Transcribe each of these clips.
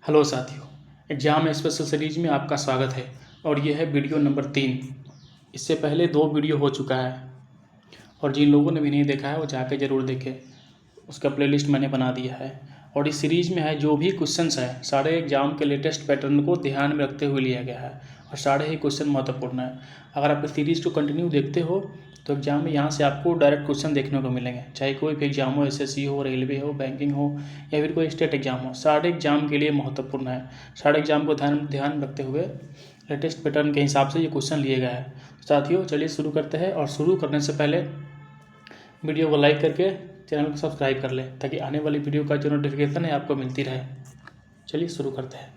Hello साथियों, exam special series में आपका स्वागत है और यह है वीडियो नंबर 3। इससे पहले 2 वीडियो हो चुका है और जिन लोगों ने भी नहीं देखा है वो जाके ज़रूर देखें। उसका प्लेलिस्ट मैंने बना दिया है और इस सीरीज़ में है जो भी क्वेश्चंस है सारे एग्जाम के लेटेस्ट पैटर्न को ध्यान में रखते हुए लिया गया है और सारे ही क्वेश्चन महत्वपूर्ण है। अगर आप इस सीरीज़ को कंटिन्यू देखते हो तो एग्जाम में यहाँ से आपको डायरेक्ट क्वेश्चन देखने को मिलेंगे, चाहे कोई भी एग्जाम हो, एसएससी हो, रेलवे हो, बैंकिंग हो या फिर कोई स्टेट एग्जाम हो। सारे एग्जाम के लिए महत्वपूर्ण है। सारे एग्जाम को ध्यान रखते हुए लेटेस्ट पैटर्न के हिसाब से ये क्वेश्चन लिए गए हैं। साथियों चलिए शुरू करते हैं और शुरू करने से पहले वीडियो को लाइक करके चैनल को सब्सक्राइब कर लें ताकि आने वाली वीडियो का जो नोटिफिकेशन है आपको मिलती रहे। चलिए शुरू करते हैं।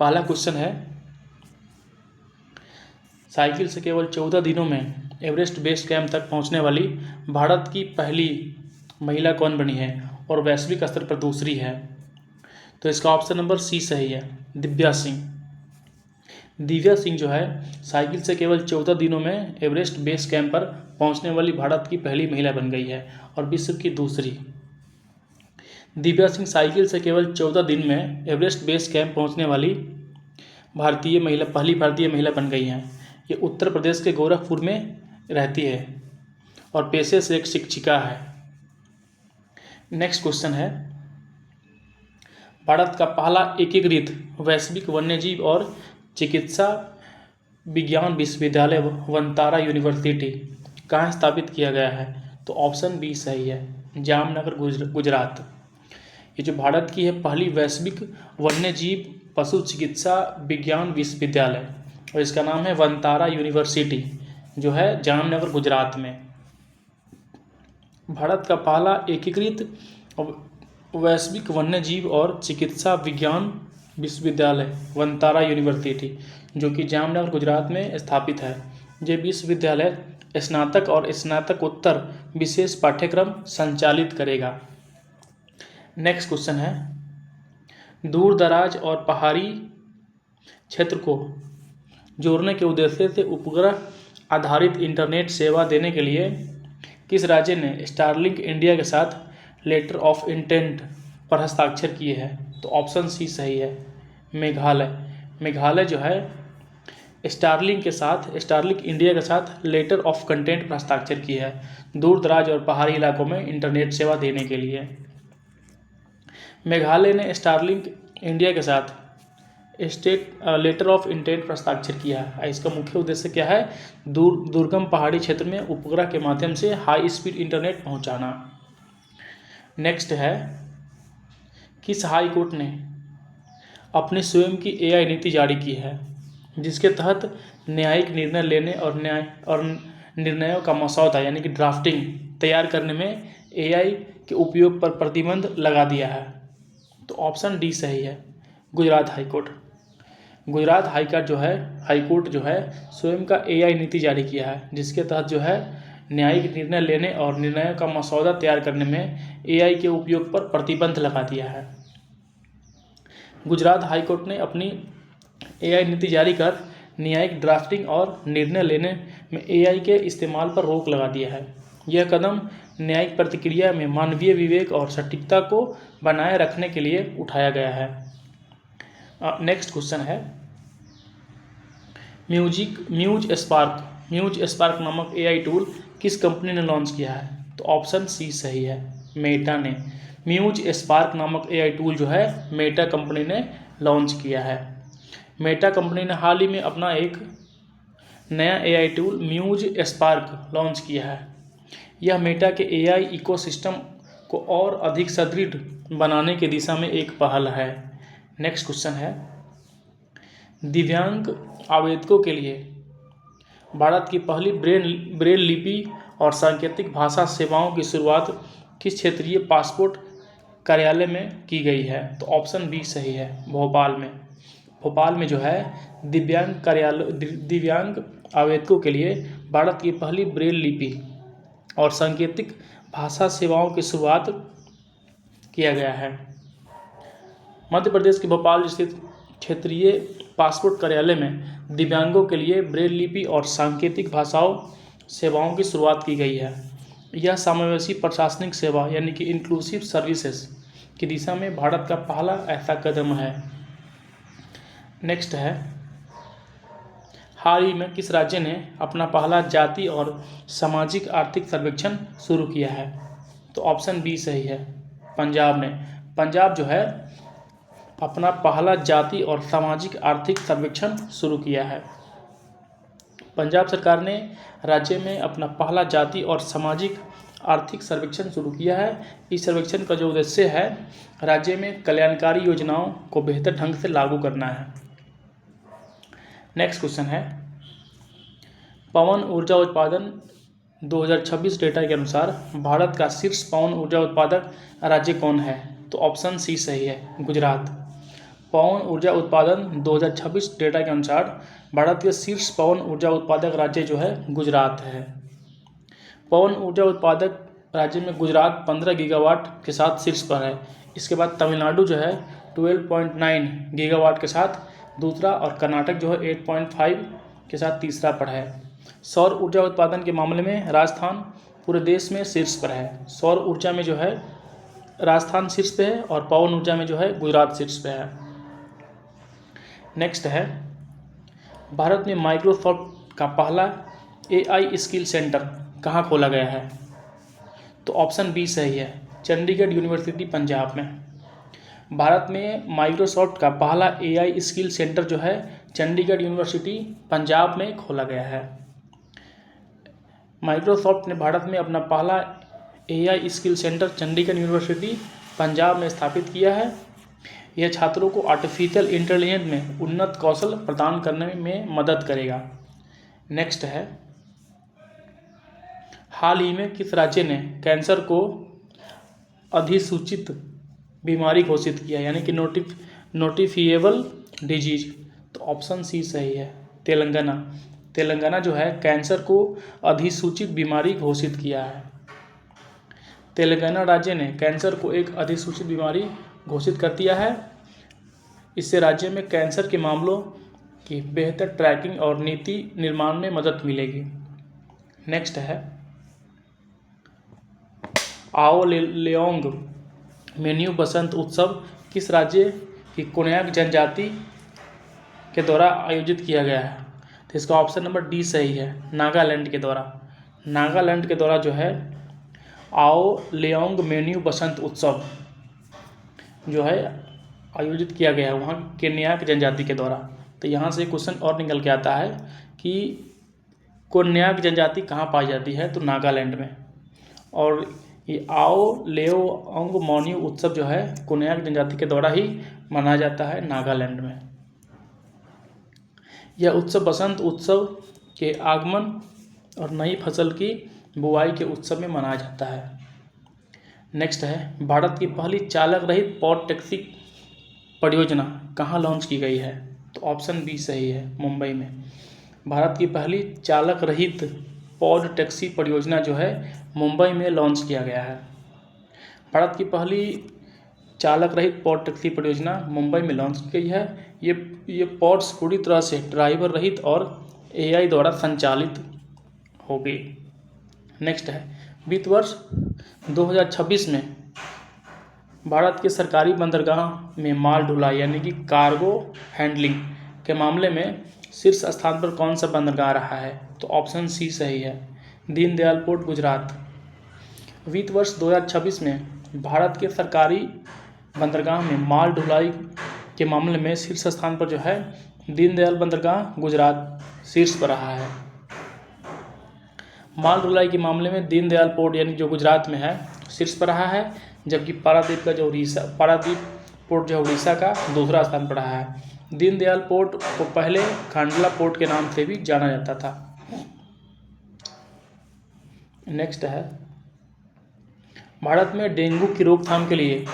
पहला क्वेश्चन है, साइकिल से केवल 14 दिनों में एवरेस्ट बेस कैंप तक पहुंचने वाली भारत की पहली महिला कौन बनी है और वैश्विक स्तर पर दूसरी है? तो इसका ऑप्शन नंबर सी सही है, दिव्या सिंह। दिव्या सिंह जो है साइकिल से केवल 14 दिनों में एवरेस्ट बेस कैंप पर पहुंचने वाली भारत की पहली महिला बन गई है और विश्व की दूसरी। दिव्या सिंह साइकिल से केवल 14 दिन में एवरेस्ट बेस कैंप पहुंचने वाली पहली भारतीय महिला बन गई हैं। ये उत्तर प्रदेश के गोरखपुर में रहती है और पेशे से एक शिक्षिका है। नेक्स्ट क्वेश्चन है, भारत का पहला एकीकृत वैश्विक वन्यजीव और चिकित्सा विज्ञान विश्वविद्यालय वनतारा यूनिवर्सिटी कहाँ स्थापित किया गया है? तो ऑप्शन बी सही है, जामनगर गुजरात। ये जो भारत की है पहली वैश्विक वन्यजीव पशु चिकित्सा विज्ञान विश्वविद्यालय और इसका नाम है वनतारा यूनिवर्सिटी जो है जामनगर गुजरात में। भारत का पहला एकीकृत वैश्विक वन्यजीव और चिकित्सा विज्ञान विश्वविद्यालय वनतारा यूनिवर्सिटी जो कि जामनगर गुजरात में स्थापित है। ये विश्वविद्यालय स्नातक और स्नातकोत्तर विशेष पाठ्यक्रम संचालित करेगा। नेक्स्ट क्वेश्चन है, दूर दराज और पहाड़ी क्षेत्र को जोड़ने के उद्देश्य से उपग्रह आधारित इंटरनेट सेवा देने के लिए किस राज्य ने स्टारलिंक इंडिया के साथ लेटर ऑफ इंटेंट पर हस्ताक्षर किए हैं? तो ऑप्शन सी सही है, मेघालय। मेघालय जो है स्टारलिंक इंडिया के साथ लेटर ऑफ कंटेंट पर हस्ताक्षर किए हैं दूर दराज और पहाड़ी इलाकों में इंटरनेट सेवा देने के लिए। मेघालय ने स्टारलिंक इंडिया के साथ लेटर ऑफ इंटेंट पर हस्ताक्षर किया है। इसका मुख्य उद्देश्य क्या है? दुर्गम पहाड़ी क्षेत्र में उपग्रह के माध्यम से हाई स्पीड इंटरनेट पहुंचाना। नेक्स्ट है, किस हाई कोर्ट ने अपनी स्वयं की एआई नीति जारी की है जिसके तहत न्यायिक निर्णय लेने और निर्णयों का मसौदा यानी कि ड्राफ्टिंग तैयार करने में एआई के उपयोग पर प्रतिबंध लगा दिया है? तो ऑप्शन डी सही है, गुजरात हाईकोर्ट। गुजरात हाईकोर्ट जो है स्वयं का एआई नीति जारी किया है जिसके तहत जो है न्यायिक निर्णय लेने और निर्णयों का मसौदा तैयार करने में एआई के उपयोग पर प्रतिबंध लगा दिया है। गुजरात हाईकोर्ट ने अपनी एआई नीति जारी कर न्यायिक ड्राफ्टिंग और निर्णय लेने में एआई के इस्तेमाल पर रोक लगा दिया है। यह कदम न्यायिक प्रतिक्रिया में मानवीय विवेक और सटीकता को बनाए रखने के लिए उठाया गया है। नेक्स्ट क्वेश्चन है, म्यूज स्पार्क नामक एआई टूल किस कंपनी ने लॉन्च किया है? तो ऑप्शन सी सही है, मेटा ने। म्यूज स्पार्क नामक एआई टूल जो है मेटा कंपनी ने लॉन्च किया है। मेटा कंपनी ने हाल ही में अपना एक नया AI tool Muse Spark launch किया है। यह मेटा के एआई इकोसिस्टम को और अधिक सुदृढ़ बनाने की दिशा में एक पहल है। नेक्स्ट क्वेश्चन है, दिव्यांग आवेदकों के लिए भारत की पहली ब्रेल लिपि और सांकेतिक भाषा सेवाओं की शुरुआत किस क्षेत्रीय पासपोर्ट कार्यालय में की गई है? तो ऑप्शन बी सही है, भोपाल में। भोपाल में जो है दिव्यांग आवेदकों के लिए भारत की पहली ब्रेल लिपि और सांकेतिक भाषा सेवाओं की शुरुआत किया गया है। मध्य प्रदेश के भोपाल स्थित क्षेत्रीय पासपोर्ट कार्यालय में दिव्यांगों के लिए ब्रेल लिपि और सांकेतिक भाषाओं सेवाओं की शुरुआत की गई है। यह समावेशी प्रशासनिक सेवा यानी कि इंक्लूसिव सर्विसेज की दिशा में भारत का पहला ऐसा कदम है। नेक्स्ट है, हाल ही में किस राज्य ने अपना पहला जाति और सामाजिक आर्थिक सर्वेक्षण शुरू किया है? तो ऑप्शन बी सही है, पंजाब ने। पंजाब जो है अपना पहला जाति और सामाजिक आर्थिक सर्वेक्षण शुरू किया है। पंजाब सरकार ने राज्य में अपना पहला जाति और सामाजिक आर्थिक सर्वेक्षण शुरू किया है। इस सर्वेक्षण का जो उद्देश्य है, राज्य में कल्याणकारी योजनाओं को बेहतर ढंग से लागू करना है। नेक्स्ट क्वेश्चन है, पवन ऊर्जा उत्पादन 2026 डेटा के अनुसार भारत का शीर्ष पवन ऊर्जा उत्पादक राज्य कौन है? तो ऑप्शन सी सही है, गुजरात। पवन ऊर्जा उत्पादन 2026 डेटा के अनुसार भारत के शीर्ष पवन ऊर्जा उत्पादक राज्य जो है गुजरात है। पवन ऊर्जा उत्पादक राज्य में गुजरात 15 गीगावाट के साथ शीर्ष पर है। इसके बाद तमिलनाडु जो है 12.9 गीगावाट के साथ दूसरा, और कर्नाटक जो है 8.5 के साथ तीसरा पर है। सौर ऊर्जा उत्पादन के मामले में राजस्थान पूरे देश में शीर्ष पर है। सौर ऊर्जा में जो है राजस्थान शीर्ष पे है और पवन ऊर्जा में जो है गुजरात शीर्ष पे है। नेक्स्ट है, भारत में माइक्रोसॉफ्ट का पहला AI स्किल सेंटर कहाँ खोला गया है? तो ऑप्शन बी सही है, चंडीगढ़ यूनिवर्सिटी पंजाब में। भारत में माइक्रोसॉफ्ट का पहला AI स्किल सेंटर जो है चंडीगढ़ यूनिवर्सिटी पंजाब में खोला गया है। माइक्रोसॉफ्ट ने भारत में अपना पहला AI skill centre Chandigarh university Punjab में स्थापित किया है। यह छात्रों को आर्टिफिशियल इंटेलिजेंस में उन्नत कौशल प्रदान करने में मदद करेगा। नेक्स्ट है, हाल ही में किस राज्य ने कैंसर को अधिसूचित बीमारी घोषित किया, यानी कि नोटिफिएबल डिजीज? तो ऑप्शन सी सही है, तेलंगाना। तेलंगाना जो है कैंसर को अधिसूचित बीमारी घोषित किया है। तेलंगाना राज्य ने कैंसर को एक अधिसूचित बीमारी घोषित कर दिया है। इससे राज्य में कैंसर के मामलों की बेहतर ट्रैकिंग और नीति निर्माण में मदद मिलेगी। नेक्स्ट है, आओ लेओंग मेन्यू बसंत उत्सव किस राज्य की कोन्याक जनजाति के द्वारा आयोजित किया गया है? तो इसका ऑप्शन नंबर डी सही है, नागालैंड के द्वारा। नागालैंड के द्वारा जो है आओ लेओंग मेन्यू बसंत उत्सव जो है आयोजित किया गया है वहाँ कोन्याक जनजाति के द्वारा। तो यहाँ से क्वेश्चन और निकल के आता है कि कोन्याक जनजाति कहाँ पाई जाती है? तो नागालैंड में। और ये आओ लेओंग मेन्यू उत्सव जो है कोन्याक जनजाति के द्वारा ही मनाया जाता है नागालैंड में। यह उत्सव बसंत उत्सव के आगमन और नई फसल की बुआई के उत्सव में मनाया जाता है। नेक्स्ट है, भारत की पहली चालक रहित पॉड टैक्सी परियोजना कहाँ लॉन्च की गई है? तो ऑप्शन बी सही है, मुंबई में। भारत की पहली चालक रहित पॉड टैक्सी परियोजना जो है मुंबई में लॉन्च किया गया है। भारत की पहली चालक रहित पॉड टैक्सी परियोजना मुंबई में लॉन्च की गई है। ये पॉड्स पूरी तरह से ड्राइवर रहित और AI द्वारा संचालित होगी। नेक्स्ट है, वित्त वर्ष 2026 में भारत के सरकारी बंदरगाह में माल ढुलाई यानी कि कार्गो हैंडलिंग के मामले में शीर्ष स्थान पर कौन सा बंदरगाह रहा है? तो ऑप्शन सी सही है, दीनदयाल पोर्ट गुजरात। वित्त वर्ष 2026 में भारत के सरकारी बंदरगाह में माल ढुलाई के मामले में शीर्ष स्थान पर जो है दीनदयाल बंदरगाह गुजरात शीर्ष पर रहा है। माल ढुलाई के मामले में दीनदयाल पोर्ट यानी जो गुजरात में है शीर्ष पर रहा है, जबकि पारादीप पोर्ट जो उड़ीसा का दूसरा स्थान पर रहा है। दीनदयाल पोर्ट को पहले खांडला पोर्ट के नाम से भी जाना जाता था। नेक्स्ट है, भारत में डेंगू की रोकथाम के लिए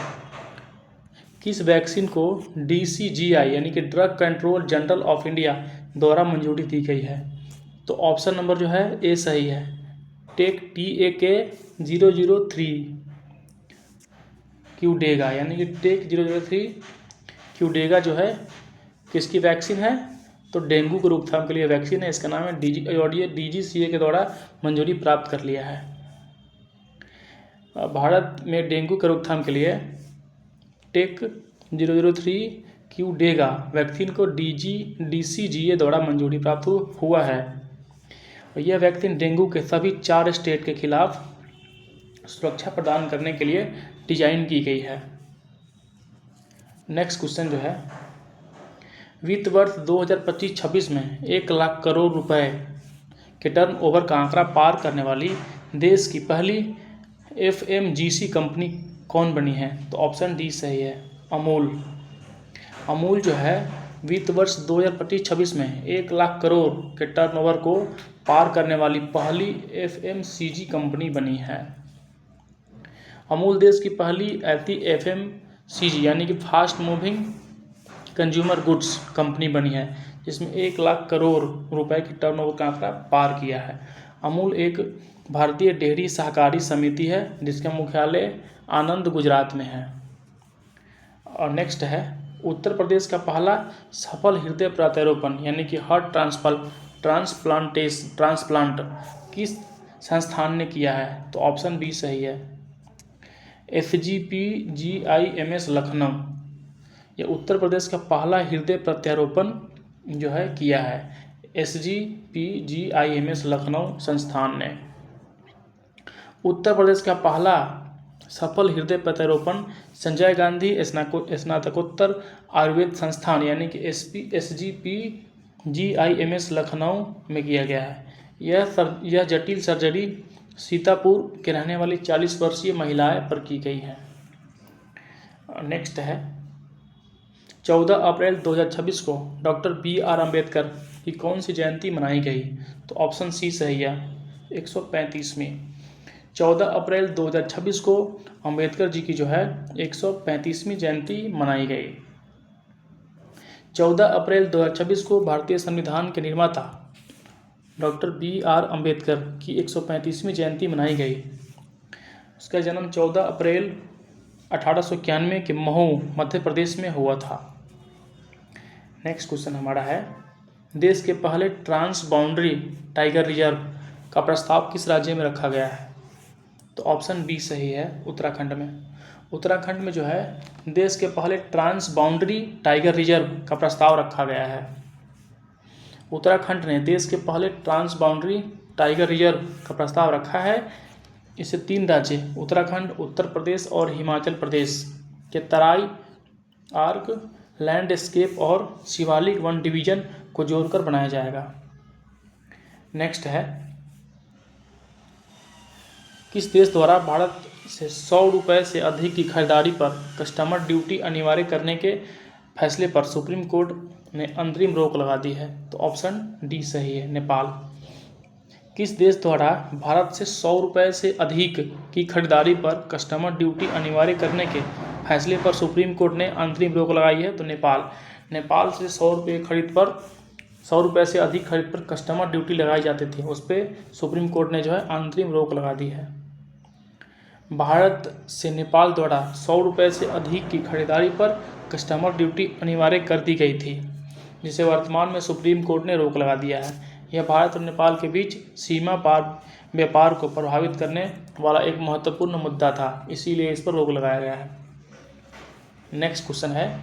किस वैक्सीन को DCGI यानी कि drug control general of India द्वारा मंजूरी दी गई है? तो ऑप्शन नंबर जो है ए सही है, TAK-003 क्यूडेगा यानी कि TAK-003 क्यूडेगा जो है किसकी वैक्सीन है? तो डेंगू की रोकथाम के लिए वैक्सीन है। इसका नाम है DGCA के द्वारा मंजूरी प्राप्त कर लिया है। भारत में डेंगू की रोकथाम के लिए TAK-003 क्यूडेगा वैक्सीन को DCGA द्वारा मंजूरी प्राप्त हुआ है। यह वैक्सीन डेंगू के सभी 4 स्टेट के खिलाफ सुरक्षा प्रदान करने के लिए डिजाइन की गई है। नेक्स्ट क्वेश्चन जो है, वित्त वर्ष 2025-26 में 1 लाख करोड़ रुपए के टर्नओवर का आंकड़ा पार करने वाली देश की पहली FMCG कंपनी कौन बनी है? तो ऑप्शन डी सही है, अमूल। अमूल जो है वित्त वर्ष 2025-26 में 1 लाख करोड़ के टर्नओवर को पार करने वाली पहली FMCG कंपनी बनी है। अमूल देश की पहली ऐसी FMCG यानी कि fast moving consumer goods company बनी है जिसमें 1 लाख करोड़ रुपए की टर्नओवर का आंकड़ा पार किया है। अमूल एक भारतीय डेयरी सहकारी समिति है जिसका मुख्यालय आनंद गुजरात में है। और नेक्स्ट है, उत्तर प्रदेश का पहला सफल हृदय प्रत्यारोपण यानी कि हार्ट ट्रांसप्लांट किस संस्थान ने किया है? तो ऑप्शन बी सही है, SGPGIMS लखनऊ। यह उत्तर प्रदेश का पहला हृदय प्रत्यारोपण जो है किया है SGPGIMS लखनऊ संस्थान ने। उत्तर प्रदेश का पहला सफल हृदय प्रत्यारोपण संजय गांधी स्नातकोत्तर आयुर्वेद संस्थान यानी कि SGPGIMS लखनऊ में किया गया है। यह जटिल सर्जरी सीतापुर के रहने वाली 40 वर्षीय महिलाएं पर की गई है। नेक्स्ट है, 14 अप्रैल 2026 को डॉक्टर BR अम्बेडकर की कौन सी जयंती मनाई गई? तो ऑप्शन सी सही है, 135वीं। 14 अप्रैल 2026 को अम्बेडकर जी की जो है 135वीं जयंती मनाई गई। 14 अप्रैल 2026 को भारतीय संविधान के निर्माता डॉक्टर BR अम्बेडकर की 135वीं जयंती मनाई गई। उसका जन्म 14 अप्रैल 1891 के महू मध्य प्रदेश में हुआ था। नेक्स्ट क्वेश्चन हमारा है, देश के पहले ट्रांस बाउंड्री टाइगर रिजर्व का प्रस्ताव किस राज्य में रखा गया है? तो ऑप्शन बी सही है, उत्तराखंड में। उत्तराखंड में जो है देश के पहले ट्रांस बाउंड्री टाइगर रिजर्व का प्रस्ताव रखा गया है। उत्तराखंड ने देश के पहले ट्रांस बाउंड्री टाइगर रिजर्व का प्रस्ताव रखा है। इसे 3 राज्य उत्तराखंड, उत्तर प्रदेश और हिमाचल प्रदेश के तराई, आर्क लैंडस्केप और शिवालिक वन डिवीजन को जोड़कर बनाया जाएगा। नेक्स्ट है, किस देश द्वारा भारत से 100 रुपये से अधिक की खरीदारी पर कस्टमर ड्यूटी अनिवार्य करने के फैसले पर सुप्रीम कोर्ट ने अंतरिम रोक लगा दी है? तो ऑप्शन डी सही है, नेपाल। किस देश द्वारा भारत से 100 रुपये से अधिक की खरीदारी पर कस्टमर ड्यूटी अनिवार्य करने के फैसले पर सुप्रीम कोर्ट ने अंतरिम रोक लगाई है? तो नेपाल। नेपाल से 100 रुपये से अधिक खरीद पर कस्टमर ड्यूटी लगाई जाती थी, उस पर सुप्रीम कोर्ट ने जो है अंतरिम रोक लगा दी है। भारत से नेपाल द्वारा 100 रुपये से अधिक की खरीदारी पर कस्टमर ड्यूटी अनिवार्य कर दी गई थी, जिसे वर्तमान में सुप्रीम कोर्ट ने रोक लगा दिया है। यह भारत और नेपाल के बीच सीमा पार व्यापार को प्रभावित करने वाला एक महत्वपूर्ण मुद्दा था, इसीलिए इस पर रोक लगाया गया है। नेक्स्ट क्वेश्चन है,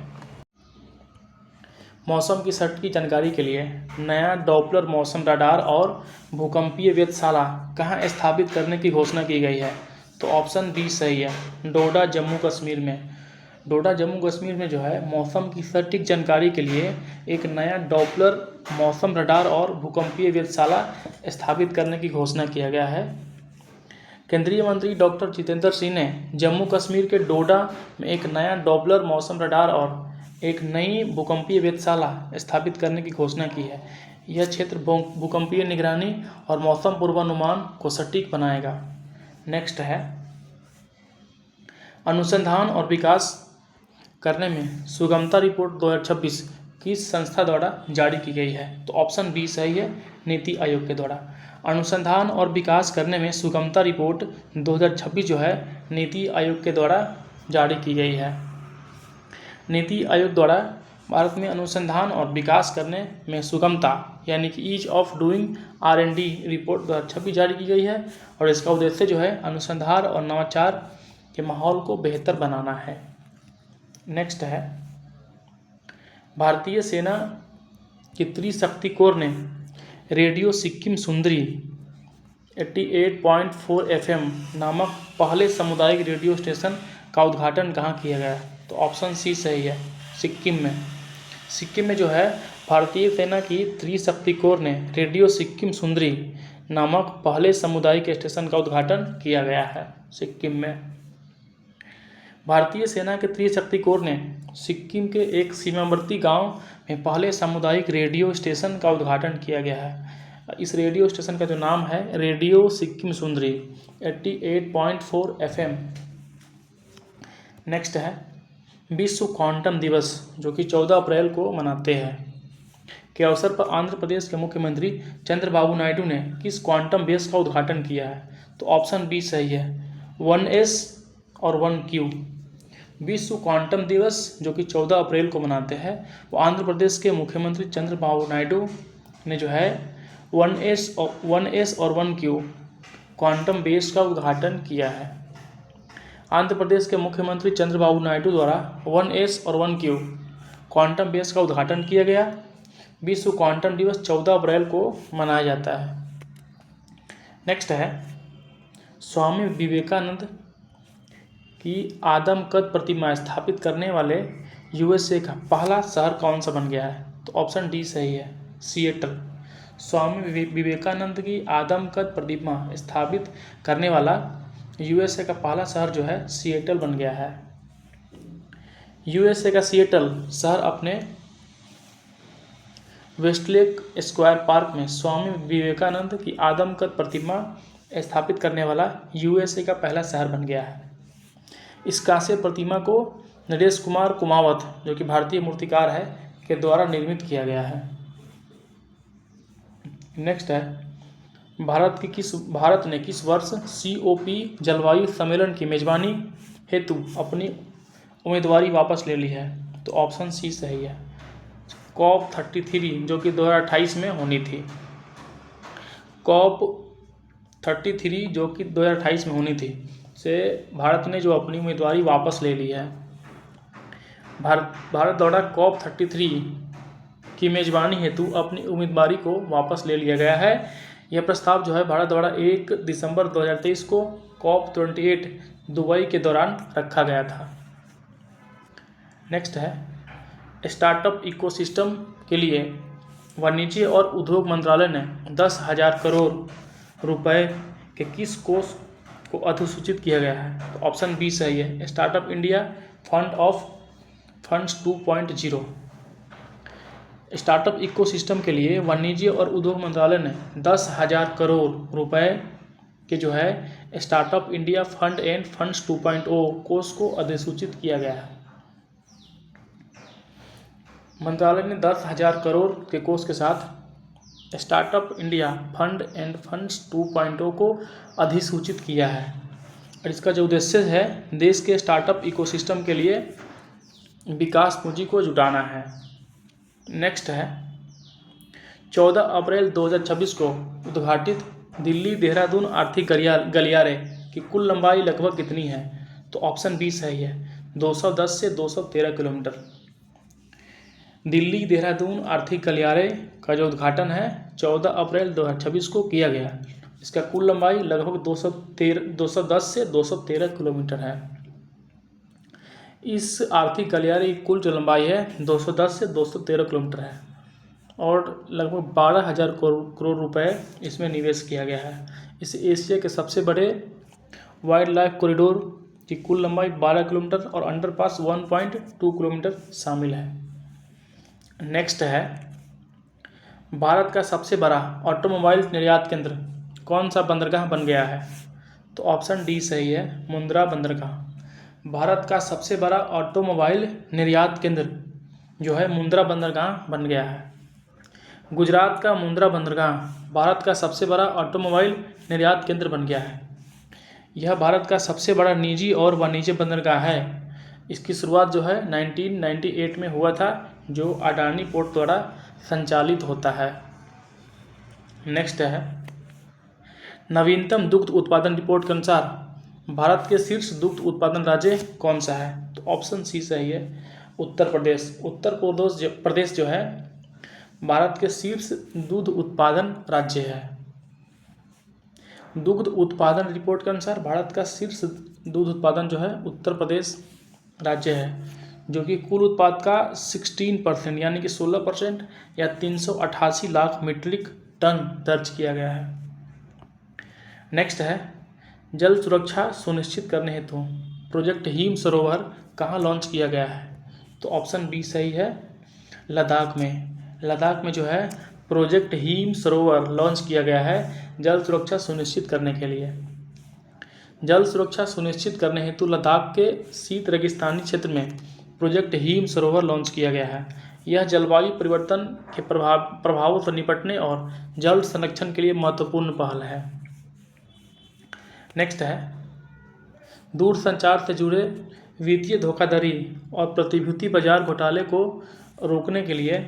मौसम की सटीक जानकारी के लिए नया डॉपलर मौसम रडार और भूकंपीय वेधशाला कहाँ स्थापित करने की घोषणा की गई है? तो ऑप्शन बी सही है, डोडा जम्मू कश्मीर में। डोडा जम्मू कश्मीर में जो है मौसम की सटीक जानकारी के लिए एक नया डॉपलर मौसम रडार और भूकंपीय वेधशाला स्थापित करने की घोषणा किया गया है। केंद्रीय मंत्री डॉक्टर जितेंद्र सिंह ने जम्मू कश्मीर के डोडा में एक नया डॉपलर मौसम रडार और एक नई भूकंपीय वेधशाला स्थापित करने की घोषणा की है। यह क्षेत्र भूकंपीय निगरानी और मौसम पूर्वानुमान को सटीक बनाएगा। नेक्स्ट है, अनुसंधान और विकास करने में सुगमता रिपोर्ट 2026 किस संस्था द्वारा जारी की गई है? तो ऑप्शन बी सही है, नीति आयोग के द्वारा। अनुसंधान और विकास करने में सुगमता रिपोर्ट 2026 जो है नीति आयोग के द्वारा जारी की गई है। नीति आयोग द्वारा भारत में अनुसंधान और विकास करने में सुगमता यानी कि ease of doing R&D report 2026 जारी की गई है और इसका उद्देश्य जो है अनुसंधान और नवाचार के माहौल को बेहतर बनाना है। नेक्स्ट है, भारतीय सेना की त्रिशक्ति कोर ने रेडियो सिक्किम सुंदरी 88.4 FM नामक पहले सामुदायिक रेडियो स्टेशन का उद्घाटन कहाँ किया गया? तो ऑप्शन सी सही है, सिक्किम में। सिक्किम में जो है भारतीय सेना की त्रिशक्ति कोर ने रेडियो सिक्किम सुंदरी नामक पहले सामुदायिक स्टेशन का उद्घाटन किया गया है, सिक्किम में। भारतीय सेना के त्रिशक्ति कोर ने सिक्किम के एक सीमावर्ती गांव में पहले सामुदायिक रेडियो स्टेशन का उद्घाटन किया गया है। इस रेडियो स्टेशन का जो नाम है रेडियो सिक्किम सुंदरी 88.4 FM। नेक्स्ट है विश्व क्वांटम दिवस, जो कि 14 अप्रैल को मनाते हैं, के अवसर पर आंध्र प्रदेश के मुख्यमंत्री चंद्रबाबू नायडू ने किस क्वांटम बेस का उद्घाटन किया है? तो ऑप्शन बी सही है, 1S और 1Q। विश्व क्वांटम दिवस जो कि 14 अप्रैल को मनाते हैं, वो आंध्र प्रदेश के मुख्यमंत्री चंद्रबाबू नायडू ने जो है 1S और 1Q क्वांटम बेस का उद्घाटन किया है। आंध्र प्रदेश के मुख्यमंत्री चंद्रबाबू नायडू द्वारा 1S और 1Q क्वांटम बेस का उद्घाटन किया गया। विश्व क्वांटम दिवस 14 अप्रैल को मनाया जाता है। नेक्स्ट है स्वामी विवेकानंद की आदमकद प्रतिमा स्थापित करने वाले USA का पहला शहर कौन सा बन गया है? तो ऑप्शन डी सही है, सिएटल। स्वामी विवेकानंद की आदमकद प्रतिमा स्थापित करने वाला USA का पहला शहर जो है सिएटल बन गया है। USA का सिएटल शहर अपने वेस्टलेक स्क्वायर पार्क में स्वामी विवेकानंद की आदमकद प्रतिमा स्थापित करने वाला USA का पहला शहर बन गया है। इस कांस्य प्रतिमा को नरेश कुमार कुमावत, जो कि भारतीय मूर्तिकार है, के द्वारा निर्मित किया गया है। नेक्स्ट है भारत ने किस वर्ष COP जलवायु सम्मेलन की मेजबानी हेतु अपनी उम्मीदवारी वापस ले ली है? तो ऑप्शन सी सही है, COP33 जो कि 2028 में होनी थी। COP33 जो कि 2028 में होनी थी से भारत ने जो अपनी उम्मीदवारी वापस ले ली है। भारत द्वारा COP33 की मेजबानी हेतु अपनी उम्मीदवारी को वापस ले लिया गया है। यह प्रस्ताव जो है भारत द्वारा 1 दिसंबर 2023 को COP28 दुबई के दौरान रखा गया था। नेक्स्ट है स्टार्टअप इकोसिस्टम के लिए वाणिज्य और उद्योग मंत्रालय ने 10,000 करोड़ रुपए के किस कोष को अधिसूचित किया गया है? तो ऑप्शन बी सही है, startup India funds 2.0। Startup ecosystem के लिए वाणिज्य और उद्योग मंत्रालय ने 10,000 करोड़ रुपए के जो है startup India fund end funds 2.0 कोष को अधिसूचित किया गया है। मंत्रालय ने 10,000 करोड़ के कोष के साथ startup India fund end funds 2.0 को अधिसूचित किया है और इसका जो उद्देश्य है देश के स्टार्टअप इकोसिस्टम के लिए विकास पूंजी को जुटाना है। नेक्स्ट है 14 अप्रैल 2026 को उद्घाटित दिल्ली देहरादून आर्थिक गलियारे की कुल लंबाई लगभग कितनी है? तो ऑप्शन बी सही है, 210 से 213 किलोमीटर। दिल्ली देहरादून आर्थिक गलियारे का जो उद्घाटन है 14 अप्रैल 2026 को किया गया। इसका कुल लंबाई लगभग 210 से 213 किलोमीटर है। इस आर्थिक गलियारे की कुल जो लंबाई है 210 से 213 किलोमीटर है और लगभग 12,000 करोड़ रुपए इसमें निवेश किया गया है। इस एशिया के सबसे बड़े वाइल्ड लाइफ कॉरिडोर की कुल लंबाई 12 किलोमीटर और अंडरपास 1.2 किलोमीटर शामिल है। नेक्स्ट है भारत का सबसे बड़ा ऑटोमोबाइल निर्यात केंद्र कौन सा बंदरगाह बन गया है? तो ऑप्शन डी सही है, मुंद्रा बंदरगाह। भारत का सबसे बड़ा ऑटोमोबाइल निर्यात केंद्र जो है मुंद्रा बंदरगाह बन गया है। गुजरात का मुंद्रा बंदरगाह भारत का सबसे बड़ा ऑटोमोबाइल निर्यात केंद्र बन गया है। यह भारत का सबसे बड़ा निजी और वाणिज्य बंदरगाह है। इसकी शुरुआत जो है 1998 में हुआ था, जो अडानी पोर्ट द्वारा संचालित होता है। नेक्स्ट है नवीनतम दुग्ध उत्पादन रिपोर्ट के अनुसार भारत के शीर्ष दुग्ध उत्पादन राज्य कौन सा है? तो ऑप्शन सी सही है, उत्तर प्रदेश जो है भारत के शीर्ष दूध उत्पादन राज्य है। दुग्ध उत्पादन रिपोर्ट के अनुसार भारत का शीर्ष दूध उत्पादन जो है उत्तर प्रदेश राज्य है, जो कि कुल उत्पाद का 16% यानी कि 16% या 388 लाख मीट्रिक टन दर्ज किया गया है। नेक्स्ट है, जल सुरक्षा सुनिश्चित करने हेतु प्रोजेक्ट हिम सरोवर कहाँ लॉन्च किया गया है? तो ऑप्शन बी सही है, लद्दाख में। लद्दाख में जो है प्रोजेक्ट हिम सरोवर लॉन्च किया गया है जल सुरक्षा सुनिश्चित करने के लिए। जल सुरक्षा सुनिश्चित करने हेतु लद्दाख के शीत रेगिस्तानी क्षेत्र में प्रोजेक्ट हिम सरोवर लॉन्च किया गया है। यह जलवायु परिवर्तन के प्रभावों से निपटने और जल संरक्षण के लिए महत्वपूर्ण पहल है। नेक्स्ट है, दूरसंचार से जुड़े वित्तीय धोखाधड़ी और प्रतिभूति बाजार घोटाले को रोकने के लिए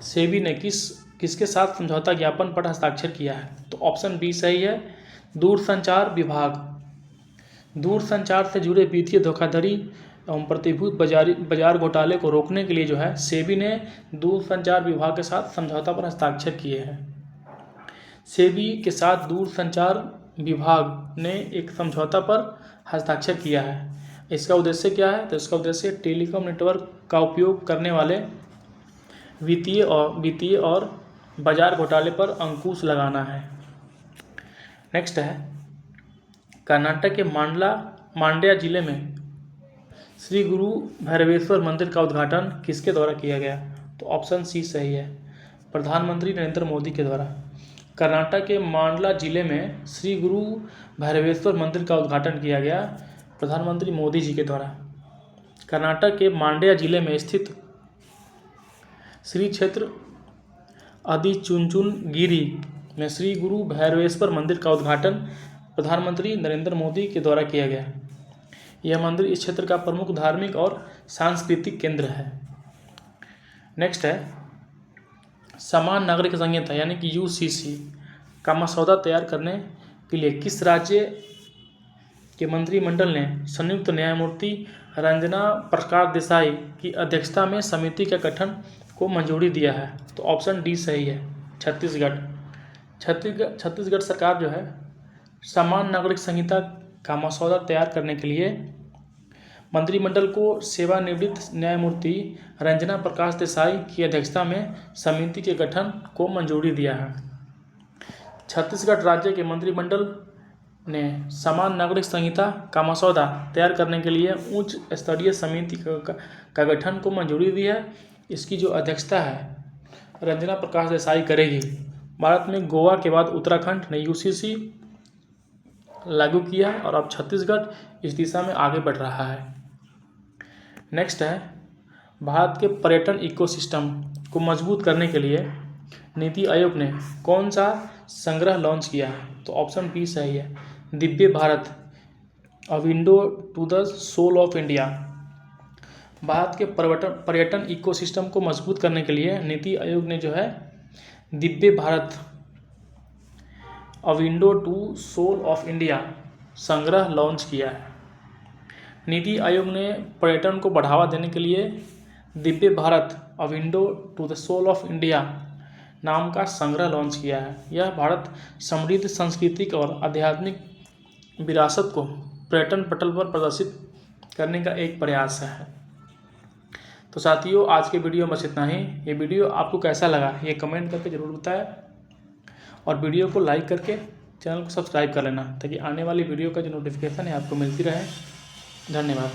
सेबी ने किसके साथ समझौता ज्ञापन पर हस्ताक्षर किया है? तो ऑप्शन बी सही है, दूरसंचार विभाग। दूरसंचार से जुड़े वित्तीय धोखाधड़ी एवं प्रतिभूति बाजार घोटाले को रोकने के लिए जो है सेबी ने दूरसंचार विभाग के साथ समझौता पर हस्ताक्षर किए हैं। सेबी के साथ दूरसंचार विभाग ने एक समझौता पर हस्ताक्षर किया है। इसका उद्देश्य क्या है? तो इसका उद्देश्य टेलीकॉम नेटवर्क का उपयोग करने वाले वित्तीय और बाजार घोटाले पर अंकुश लगाना है। नेक्स्ट है, कर्नाटक के मांड्या जिले में श्री गुरु भैरवेश्वर मंदिर का उद्घाटन किसके द्वारा किया गया? तो ऑप्शन सी सही है, प्रधानमंत्री नरेंद्र मोदी के द्वारा। कर्नाटक के मांडला जिले में श्री गुरु भैरवेश्वर मंदिर का उद्घाटन किया गया प्रधानमंत्री मोदी जी के द्वारा। कर्नाटक के मांड्या जिले में स्थित श्री क्षेत्र आदिचुंचनगिरी में श्री गुरु भैरवेश्वर मंदिर का उद्घाटन प्रधानमंत्री नरेंद्र मोदी के द्वारा किया गया। यह मंदिर इस क्षेत्र का प्रमुख धार्मिक और सांस्कृतिक केंद्र है। नेक्स्ट है, समान नागरिक संहिता यानी कि यूसीसी का मसौदा तैयार करने के लिए किस राज्य के मंत्रिमंडल ने संयुक्त न्यायमूर्ति रंजना प्रकाश देसाई की अध्यक्षता में समिति के गठन को मंजूरी दिया है? तो ऑप्शन डी सही है, छत्तीसगढ़। छत्तीसगढ़ सरकार जो है समान नागरिक संहिता का मसौदा तैयार करने के लिए मंत्रिमंडल को सेवानिवृत्त न्यायमूर्ति रंजना प्रकाश देसाई की अध्यक्षता में समिति के गठन को मंजूरी दिया है। छत्तीसगढ़ राज्य के मंत्रिमंडल ने समान नागरिक संहिता का मसौदा तैयार करने के लिए उच्च स्तरीय समिति का गठन को मंजूरी दी है। इसकी जो अध्यक्षता है रंजना प्रकाश देसाई करेगी। भारत में गोवा के बाद उत्तराखंड ने यूसीसी लागू किया और अब छत्तीसगढ़ इस दिशा में आगे बढ़ रहा है। नेक्स्ट है, भारत के पर्यटन इकोसिस्टम को मजबूत करने के लिए नीति आयोग ने कौन सा संग्रह लॉन्च किया है? तो ऑप्शन बी सही है, Divya Bharat, a window to the soul of India. भारत के पर्यटन इकोसिस्टम को मजबूत करने के लिए नीति आयोग ने जो है Divya Bharat, a window to soul of India संग्रह लॉन्च किया है। नीति आयोग ने पर्यटन को बढ़ावा देने के लिए Divya Bharat, a window to the soul of India नाम का संग्रह लॉन्च किया है। यह भारत समृद्ध सांस्कृतिक और आध्यात्मिक विरासत को पर्यटन पटल पर प्रदर्शित करने का एक प्रयास है। तो साथियों, आज के वीडियो में बस इतना ही। ये वीडियो आपको कैसा लगा ये कमेंट करके ज़रूर बताएं और वीडियो को लाइक करके चैनल को सब्सक्राइब कर लेना ताकि आने वाली वीडियो का जो नोटिफिकेशन है आपको मिलती रहे। धन्यवाद।